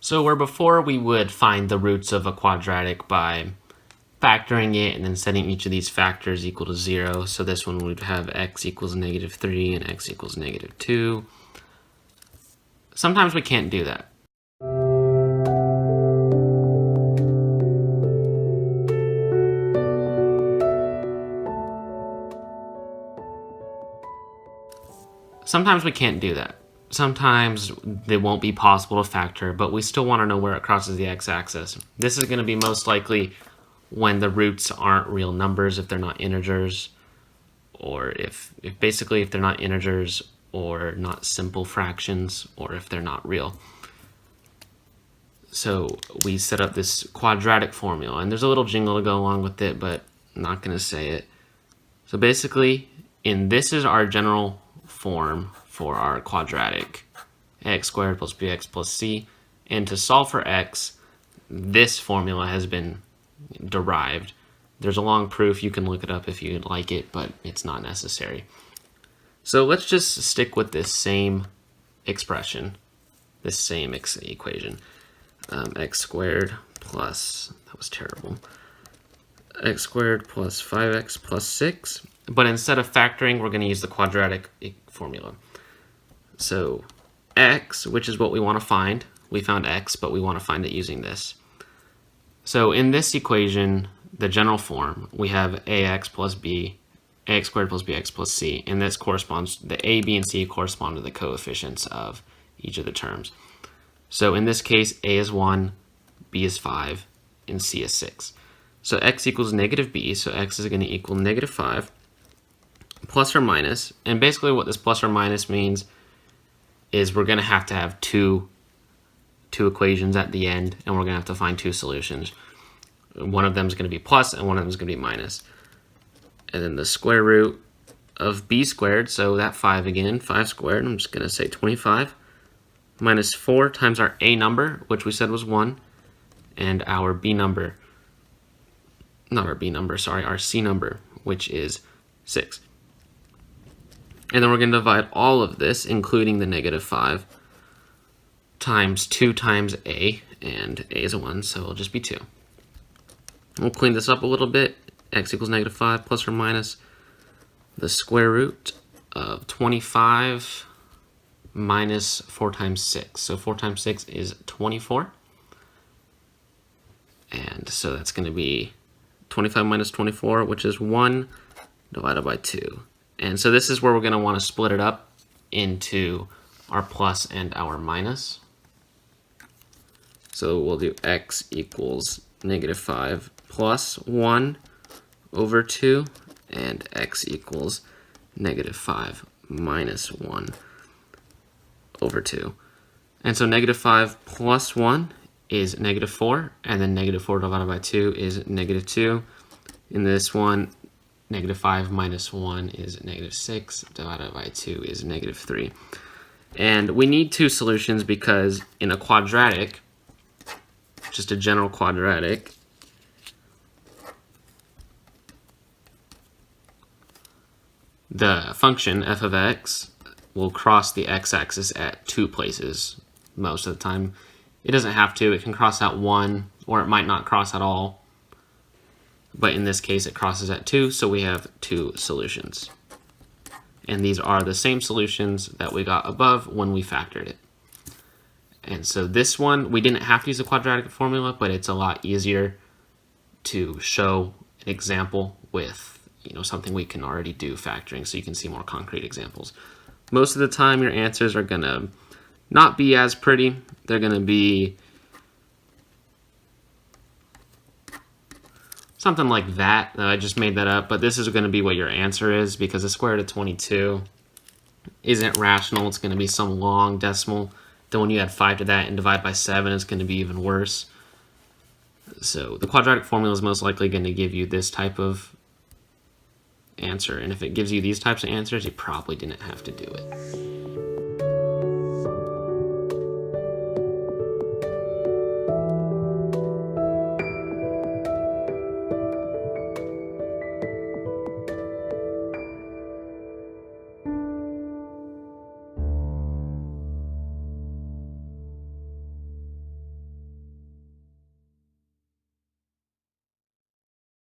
So where before we would find the roots of a quadratic by factoring it and then setting each of these factors equal to 0. So this one would have x equals -3 and x equals -2. Sometimes we can't do that. Sometimes we can't do that. Sometimes it won't be possible to factor, but we still want to know where it crosses the x-axis. This is going to be most likely when the roots aren't real numbers, if they're not integers, or if they're not integers or not simple fractions, or if they're not real. So we set up this quadratic formula, and there's a little jingle to go along with it, but I'm not going to say it. So basically, this is our general form for our quadratic, x squared plus bx plus c. And to solve for x, this formula has been derived. There's a long proof. You can look it up if you'd like it, but it's not necessary. So let's just stick with this same expression, this same equation. X squared plus, that was terrible, x squared plus 5x plus 6. But instead of factoring, we're going to use the quadratic formula. So x, which is what we want to find, we found x, but we want to find it using this. So in this equation, the general form, we have ax plus b, ax squared plus bx plus c, and this corresponds, the a, b, and c correspond to the coefficients of each of the terms. So in this case, a is 1, b is 5, and c is 6. So x equals -b, so x is going to equal -5, plus or minus, and basically what this plus or minus means is we're going to have two equations at the end, and we're going to have to find two solutions. One of them is going to be plus, and one of them is going to be minus. And then the square root of b squared, so that 5 again, 5 squared, I'm just going to say 25, minus 4 times our a number, which we said was 1, and our b number, not our b number, sorry, our c number, which is 6. And then we're going to divide all of this, including the -5, times 2 times a, and a is a 1, so it'll just be 2. We'll clean this up a little bit. X equals -5 plus or minus the square root of 25 minus 4 times 6. So 4 times 6 is 24. And so that's going to be 25 minus 24, which is 1 divided by 2. And so this is where we're going to want to split it up into our plus and our minus. So we'll do x equals -5 plus 1 over 2, and x equals -5 minus 1 over 2. And so -5 plus 1 is -4, and then -4 divided by 2 is -2. In this one, -5 minus 1 is -6, divided by 2 is -3. And we need two solutions because in a quadratic, just a general quadratic, the function f of x will cross the x-axis at 2 places most of the time. It doesn't have to. It can cross at 1, or it might not cross at all. But in this case, it crosses at 2, so we have 2 solutions. And these are the same solutions that we got above when we factored it. And so this one, we didn't have to use a quadratic formula, but it's a lot easier to show an example with something we can already do factoring, so you can see more concrete examples. Most of the time, your answers are going to not be as pretty. They're going to be something like that. I just made that up, but this is going to be what your answer is, because the square root of 22 isn't rational. It's going to be some long decimal. Then when you add 5 to that and divide by 7, it's going to be even worse. So the quadratic formula is most likely going to give you this type of answer, and if it gives you these types of answers, you probably didn't have to do it.